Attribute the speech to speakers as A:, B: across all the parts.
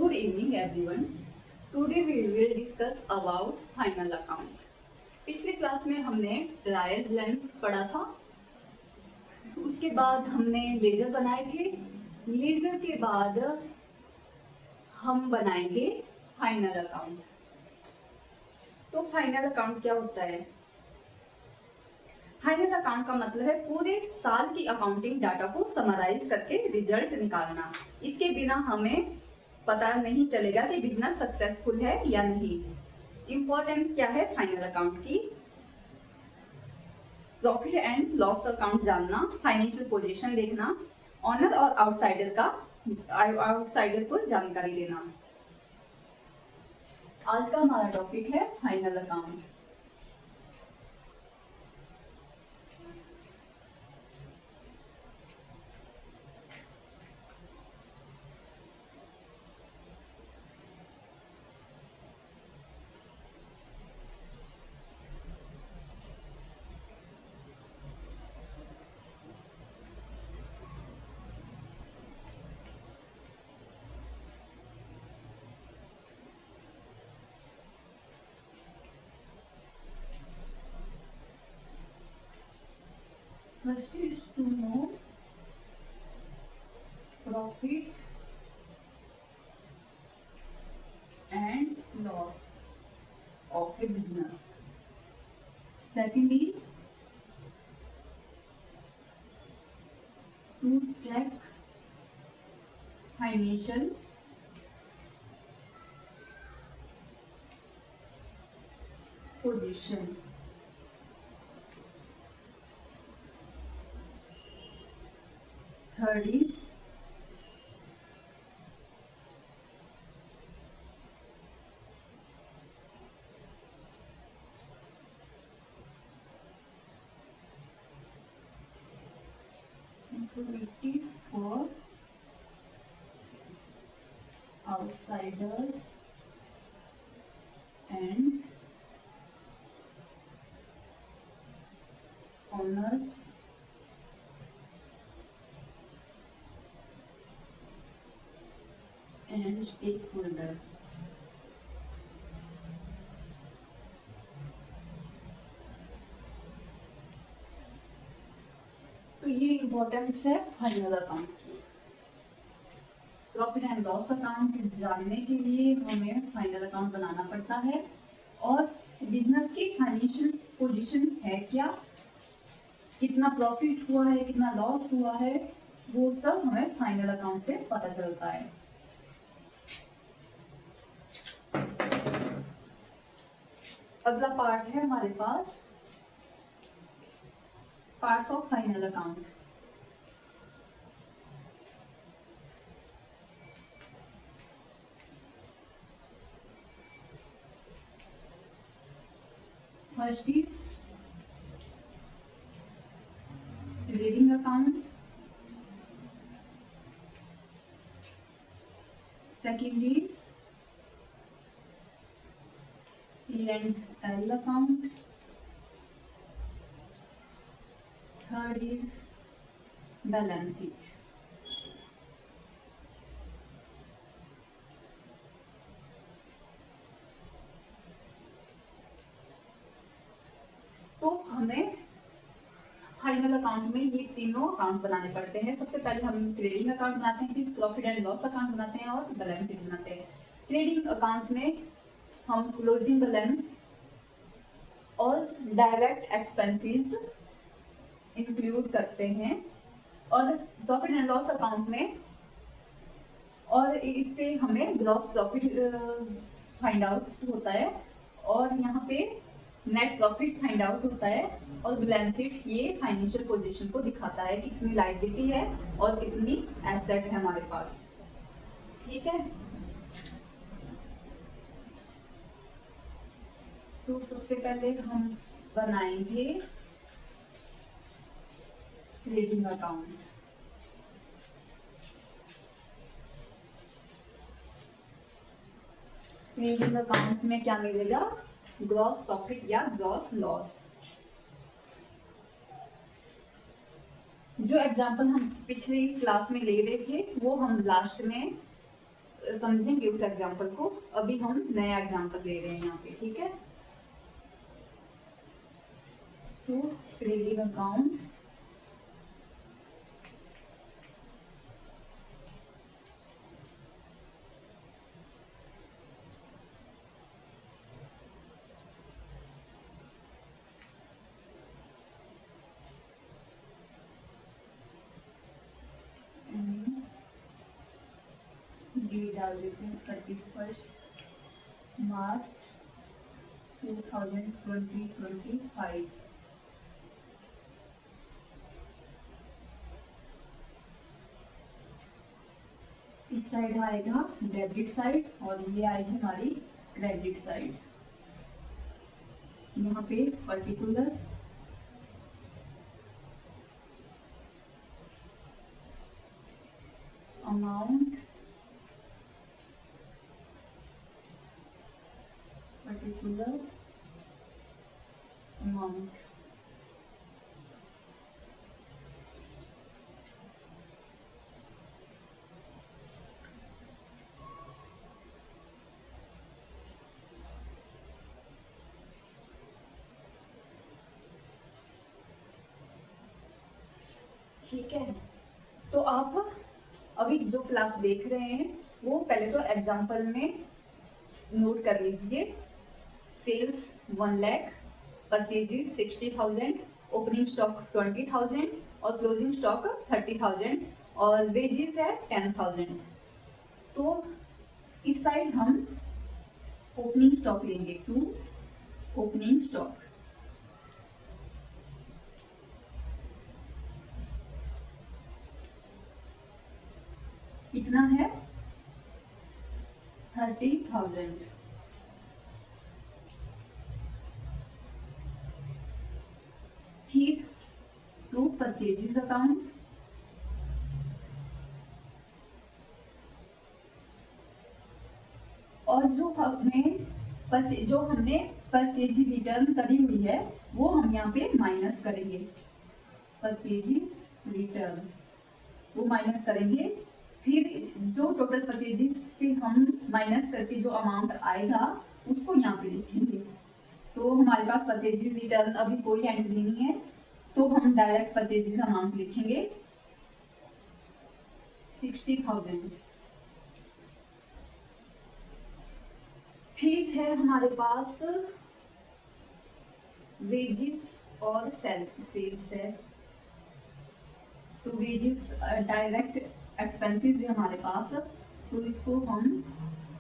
A: Good evening everyone. Today we will discuss about final account. पिछली class में हमने trial balance पढ़ा था, उसके बाद हमने लेजर बनाए थे। लेजर के बाद हम बनाएंगे फाइनल अकाउंट। तो फाइनल अकाउंट क्या होता है? फाइनल अकाउंट का मतलब है पूरे साल की अकाउंटिंग डाटा को समराइज करके रिजल्ट निकालना। इसके बिना हमें पता नहीं चलेगा कि बिजनेस सक्सेसफुल है या नहीं। इंपॉर्टेंस क्या है फाइनल अकाउंट की? प्रॉफिट एंड लॉस अकाउंट जानना, फाइनेंशियल पोजीशन देखना, ऑनर और आउटसाइडर को जानकारी देना। आज का हमारा टॉपिक है final account. First is to know profit and loss of a business. Second is to check financial position. Third is informative for outsiders and owners and stakeholder. तो ये इम्पोर्टेंस है फाइनल अकाउंट की। Profit and loss account जानने के लिए हमें final account बनाना पड़ता है, और बिजनेस की फाइनेंशियल पोजीशन है क्या, कितना प्रॉफिट हुआ है, कितना लॉस हुआ है, वो सब हमें फाइनल अकाउंट से पता चलता है। अगला पार्ट है हमारे पास parts of final account. First is trading account, second is P&L account, third is balance sheet. तो हमें फाइनल अकाउंट में ये तीनों अकाउंट बनाने पड़ते हैं। सबसे पहले हम ट्रेडिंग अकाउंट बनाते हैं, फिर प्रॉफिट एंड लॉस अकाउंट बनाते हैं और बैलेंस शीट बनाते हैं। ट्रेडिंग अकाउंट में हम क्लोजिंग बैलेंस और डायरेक्ट एक्सपेंसेस इंक्लूड करते हैं, और प्रॉफिट एंड लॉस अकाउंट में और इससे हमें ग्रॉस प्रॉफिट फाइंड आउट होता है, और यहाँ पे नेट प्रॉफिट फाइंड आउट होता है, और बैलेंस शीट ये फाइनेंशियल पोजीशन को दिखाता है कि कितनी लायबिलिटी है और कितनी एसेट है हमारे पास। ठीक है, तो सबसे पहले हम बनाएंगे ट्रेडिंग अकाउंट। ट्रेडिंग अकाउंट में क्या मिलेगा? ग्रॉस प्रॉफिट या ग्रॉस लॉस। जो एग्जाम्पल हम पिछली क्लास में ले रहे थे वो हम लास्ट में समझेंगे उस एग्जाम्पल को। अभी हम नया एग्जाम्पल ले रहे हैं यहाँ पे, ठीक है। तो ट्रेडिंग अकाउंट डेट डाल देते हैं 31 मार्च 2025। इस साइड आएगा डेबिट साइड और ये आएगी हमारी क्रेडिट साइड। यहाँ पे पर्टिकुलर अमाउंट, पर्टिकुलर अमाउंट, ठीक है। तो आप अभी जो क्लास देख रहे हैं वो पहले तो एग्जाम्पल में नोट कर लीजिए। Sales 1 lakh, purchases 60,000, opening stock 20,000 और क्लोजिंग स्टॉक 30,000 और वेजेस है 10,000। तो इस साइड हम ओपनिंग स्टॉक लेंगे, टू ओपनिंग स्टॉक कितना है 30,000। फिर टू परचेजेस अकाउंट, और जो हमने परचेज रिटर्न करी हुई है वो हम यहाँ पे माइनस करेंगे। परचेज रिटर्न वो माइनस करेंगे। फिर जो टोटल परचेजेस से हम माइनस करके जो अमाउंट आएगा उसको यहाँ पे लिखेंगे। तो हमारे पास परचेजेस रिटर्न अभी कोई एंट्री नहीं है, तो हम डायरेक्ट परचेजेस अमाउंट लिखेंगे 60,000। फिर है हमारे पास वेजेस और सेल्स है। तो वेजेस डायरेक्ट एक्सपेंसेस है हमारे पास, तो इसको हम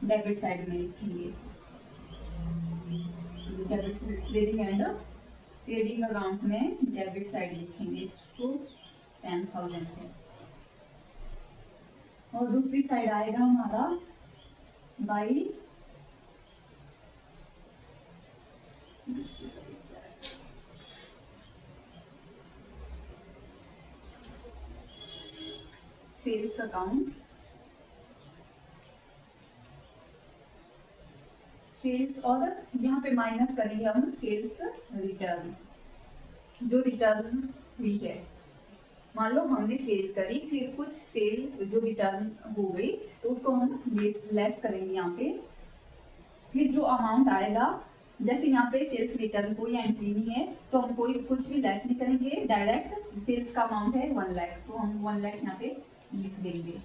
A: डेबिट साइड में लिखेंगे। Debit trading and trading account में डेबिट साइड लिखेंगे, इसको 10,000 है। और दूसरी साइड आएगा हमारा बाई सेल्स अकाउंट। सेल्स और यहाँ पे माइनस करेंगे हम सेल्स रिटर्न, जो रिटर्न हुई है। मान लो हमने सेल करी, फिर कुछ सेल जो रिटर्न हो गई तो उसको हम लेस करेंगे यहाँ पे। फिर जो अमाउंट आएगा, जैसे यहाँ पे सेल्स रिटर्न कोई एंट्री नहीं है तो हम कोई कुछ भी लेस नहीं करेंगे, डायरेक्ट सेल्स का अमाउंट है 1 लाख, तो हम 1 लाख यहाँ पे लिख देंगे।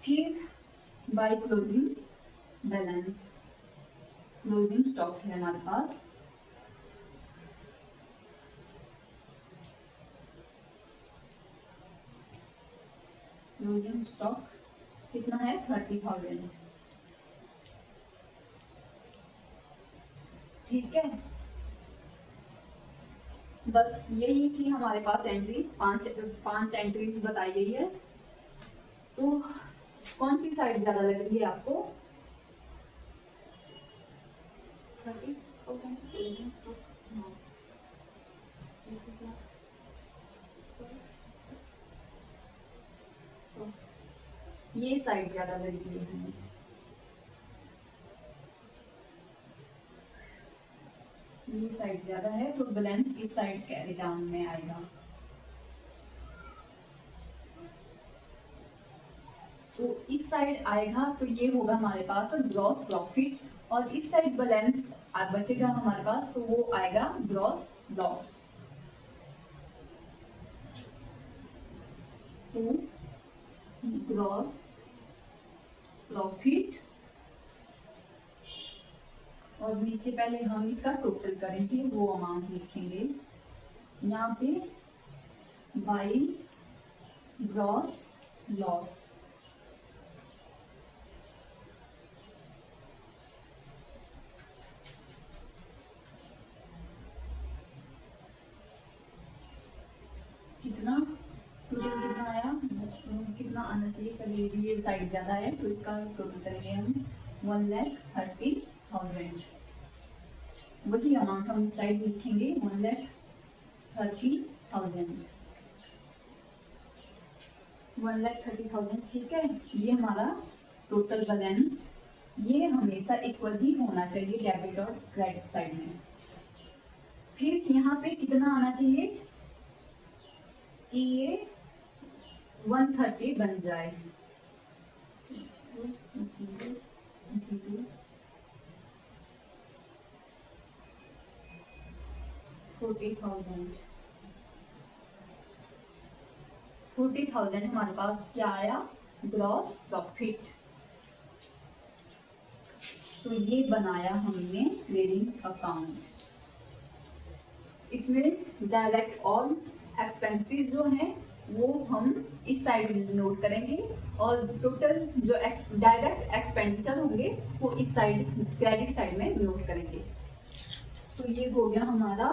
A: फिर by closing balance, closing stock है हमारे पास, क्लोजिंग स्टॉक कितना है 30,000, ठीक है। बस यही थी हमारे पास एंट्री, पांच एंट्रीज बताई गई है। तो कौन सी साइड ज्यादा लग रही है आपको? 30,000 ये साइड ज्यादा लग रही है हमें। ये साइड ज्यादा है तो बैलेंस किस साइड कैरी डाउन में आएगा? तो इस साइड आएगा तो ये होगा हमारे पास ग्रॉस प्रॉफिट, और इस साइड बैलेंस बचेगा हमारे पास तो वो आएगा ग्रॉस लॉस। तो ग्रॉस प्रॉफिट, और नीचे पहले हम इसका टोटल करेंगे, वो अमाउंट लिखेंगे यहाँ पे बाई ग्रॉस लॉस। कितना टोटल कितना आया, कितना आना चाहिए, कभी ये साइड ज़्यादा है तो इसका टोटल करेंगे हम 1,30,000। वही अमाउंट हम साइड लिखेंगे 1,30,000, 1,30,000। ठीक है, ये हमारा टोटल बैलेंस, ये हमेशा इक्वल ही होना चाहिए डेबिट और क्रेडिट साइड में। फिर यहाँ पे कितना आना चाहिए कि ये 130 बन जाए, 40,000 हमारे पास क्या आया, ग्रॉस प्रॉफिट। तो ये बनाया हमने ट्रेडिंग अकाउंट। इसमें डायरेक्ट और एक्सपेंसेस जो हैं वो हम इस साइड नोट करेंगे, और टोटल जो डायरेक्ट एक्सपेंडिचर होंगे वो इस साइड क्रेडिट साइड में नोट करेंगे। तो ये हो गया हमारा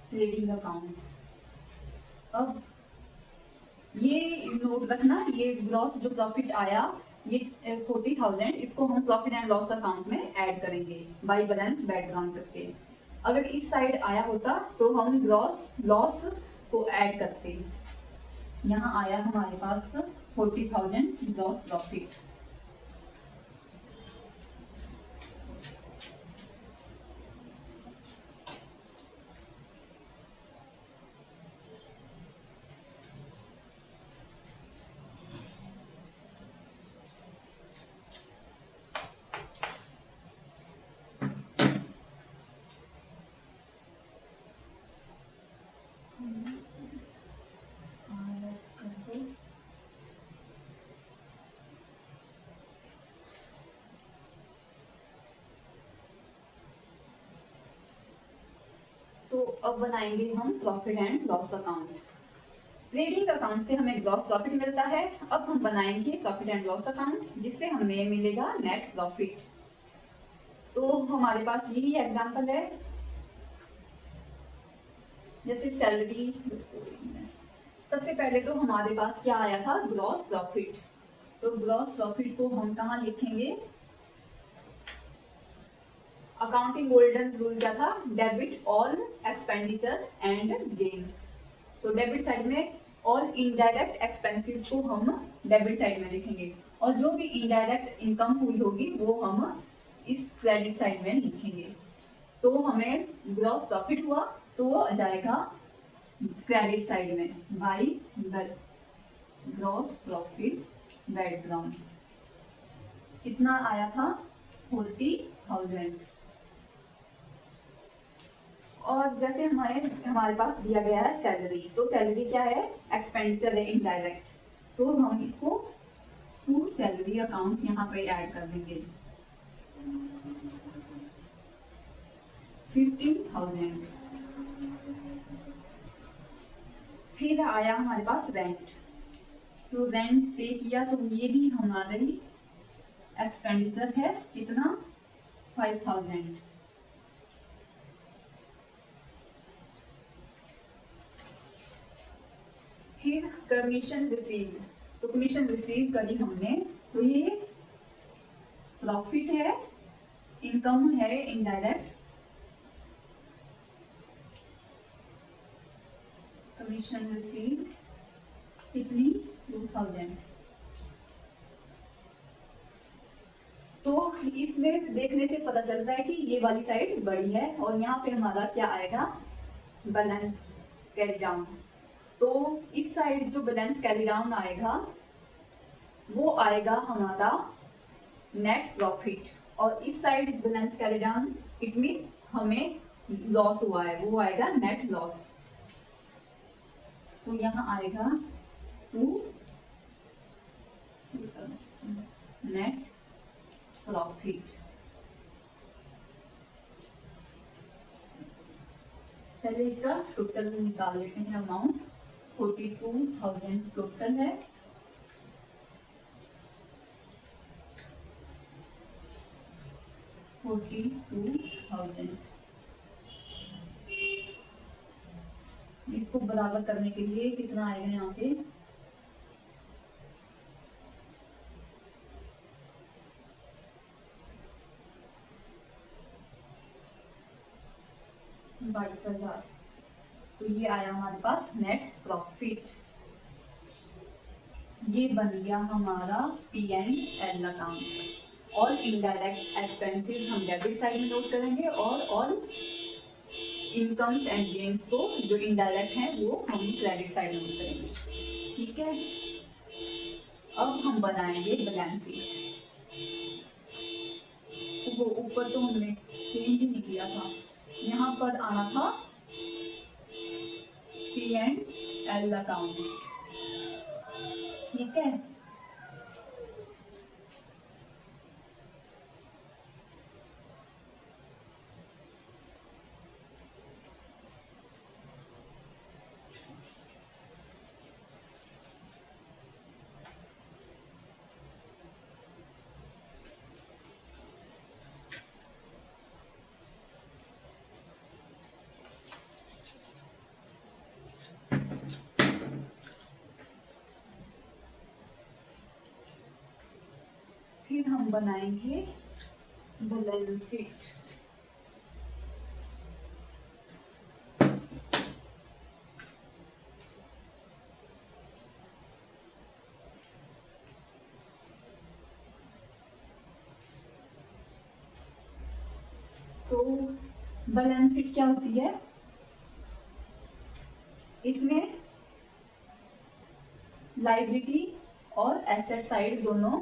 A: ट्रेडिंग अकाउंट। अब ये नोट रखना, ये ग्रॉस जो प्रॉफिट आया ये 40,000, इसको हम प्रॉफिट एंड लॉस अकाउंट में ऐड करेंगे बाई बैलेंस बैकग्राउंड करके। अगर इस साइड आया होता तो हम ग्रॉस लॉस को ऐड करते। यहाँ आया हमारे पास 40,000 ग्रॉस प्रॉफिट। तो अब बनाएंगे हम profit and loss account. Trading account से हमें ग्रॉस प्रॉफिट मिलता है, अब हम बनाएंगे प्रॉफिट एंड लॉस अकाउंट जिससे हमें मिलेगा नेट प्रॉफिट। तो हमारे पास यही एग्जांपल है, जैसे सैलरी। सबसे पहले तो हमारे पास क्या आया था, ग्रॉस प्रॉफिट। तो ग्रॉस प्रॉफिट को हम कहाँ लिखेंगे, अकाउंटिंग गोल्डन रूल क्या था, debit all expenditure and gains. तो डेबिट साइड में ऑल इनडायरेक्ट एक्सपेंसेस को हम डेबिट साइड में लिखेंगे, और जो भी इनडायरेक्ट इनकम हुई होगी वो हम इस क्रेडिट साइड में लिखेंगे। तो हमें ग्रॉस प्रॉफिट हुआ तो वो आ जाएगा क्रेडिट साइड में बाई ग्रॉस प्रॉफिट बैकग्राउंड। कितना आया था, 40,000। और जैसे हमारे पास दिया गया है सैलरी, तो सैलरी क्या है, एक्सपेंडिचर है इनडायरेक्ट, तो हम इसको टू सैलरी अकाउंट यहाँ पे ऐड कर देंगे 15,000। फिर आया हमारे पास रेंट, तो रेंट पे किया तो ये भी हमारे एक्सपेंडिचर है, कितना, 5,000। फिर कमीशन रिसीव, तो कमीशन रिसीव करी हमने, तो ये प्रॉफिट है, इनकम है इनडायरेक्ट। कमीशन रिसीव कितनी, 2,000। तो इसमें देखने से पता चलता है कि ये वाली साइड बड़ी है, और यहाँ पे हमारा क्या आएगा, बैलेंस कैरी डाउन। तो इस साइड जो बैलेंस कैरी डाउन आएगा वो आएगा हमारा नेट प्रॉफिट, और इस side balance carry down it mean हमें लॉस हुआ है, वो आएगा नेट लॉस। तो यहाँ आएगा टू नेट प्रॉफिट। पहले इसका टोटल निकाल लेते हैं, अमाउंट 42,000 टोटल है। इसको बराबर करने के लिए कितना आएगा यहाँ पे 22,000। तो ये आया हमारे पास नेट प्रॉफिट। ये बन गया हमारा P&L अकाउंट। और इनडायरेक्ट एक्सपेंसेस हम डेबिट साइड में नोट करेंगे, और ऑल इनकम्स एंड गेन्स को जो इनडायरेक्ट हैं वो हम क्रेडिट साइड में नोट करेंगे। ठीक है, अब हम बनाएंगे बैलेंस शीट। वो ऊपर तो हमने चेंज ही नहीं किया था, यहाँ पर आना था P&L अकाउंट। ठीक है, फिर हम बनाएंगे बैलेंस शीट। तो बैलेंस शीट क्या होती है, इसमें लायबिलिटी और एसेट साइड दोनों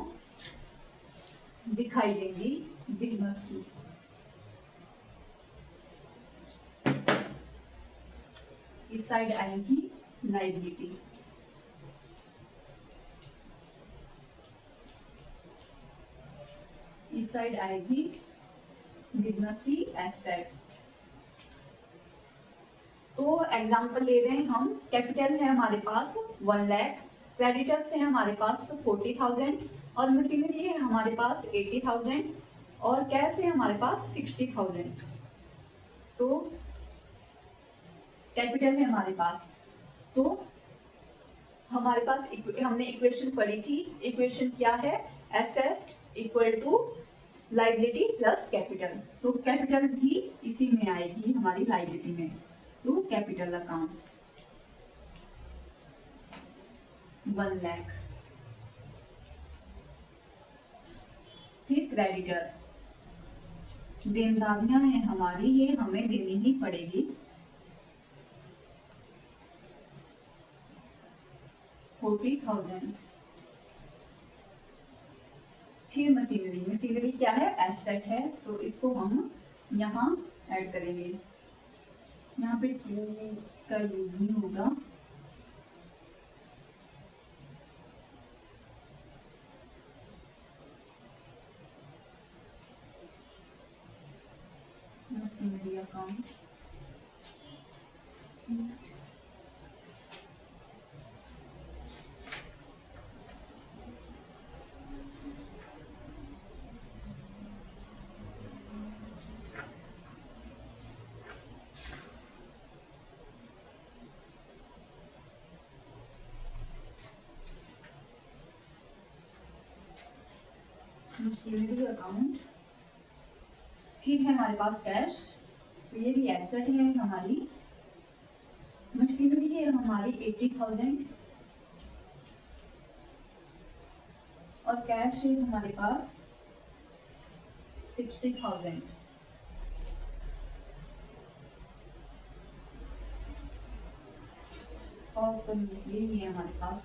A: दिखाई देंगी बिजनेस की। इस साइड आएगी लायबिलिटी, इस साइड आएगी बिजनेस की एसेट्स। तो एग्जांपल ले रहे हैं हम, कैपिटल है हमारे पास 1 लाख, क्रेडिटर्स है हमारे पास 40,000, और मशीनरी है हमारे पास 80,000, और कैश है हमारे पास 60,000। तो कैपिटल है हमारे पास, तो हमारे पास हमने इक्वेशन पढ़ी थी, इक्वेशन क्या है, asset equal to liability plus capital. तो कैपिटल भी इसी में आएगी हमारी लायबिलिटी में, तो कैपिटल अकाउंट 1 लाख। फिर क्रेडिटर, देनदारियां हैं हमारी, ये हमें देनी ही पड़ेगी 40,000। फिर मशीनरी, मशीनरी क्या है, एसेट है, तो इसको हम यहाँ ऐड करेंगे। यहाँ पे टू का यूज नहीं होगा, मशीनरी अकाउंट। Machinery account. फिर है हमारे पास कैश, तो ये भी एसेट है हमारी। मशीनरी है हमारी 80,000, और कैश है हमारे पास 60,000। और तो यही है हमारे पास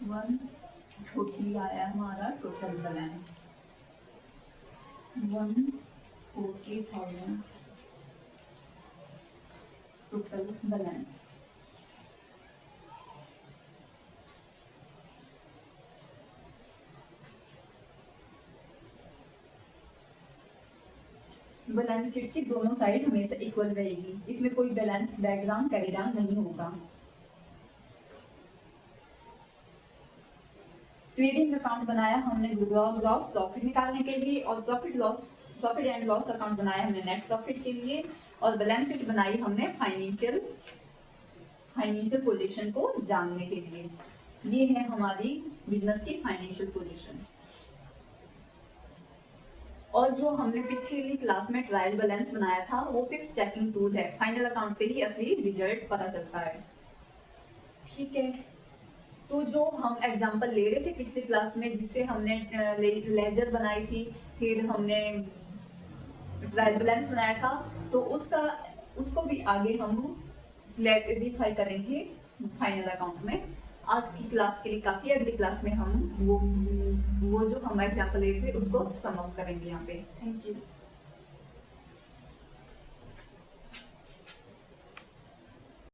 A: 140 आया हमारा total balance 140,000 total balance. Balance sheet की दोनों साइड हमेशा इक्वल रहेगी, इसमें कोई बैलेंस डायग्राम कैरी डाउन नहीं होगा। ट्रेडिंग अकाउंट बनाया हमने ग्रॉस प्रॉफिट निकालने के लिए, और प्रॉफिट एंड लॉस अकाउंट बनाया हमने नेट प्रॉफिट के लिए, और बैलेंस शीट बनाई हमने फाइनेंशियल पोजीशन को जानने के लिए। ये है हमारी बिजनेस की फाइनेंशियल पोजीशन। और जो हमने पिछली क्लास में ट्रायल बैलेंस बनाया था वो सिर्फ चेकिंग टूल है, फाइनल अकाउंट से ही असली रिजल्ट पता चलता है। ठीक है, तो जो हम एग्जांपल ले रहे थे पिछली क्लास में, जिससे हमने लेजर बनाई थी, फिर हमने ट्रायल बैलेंस बनाया था, तो उसको भी आगे हम क्लैरिफाई करेंगे फाइनल अकाउंट में। आज की क्लास के लिए काफी है, अगली क्लास में हम वो जो हम एग्जांपल ले थे उसको सम अप करेंगे यहाँ पे। Thank you.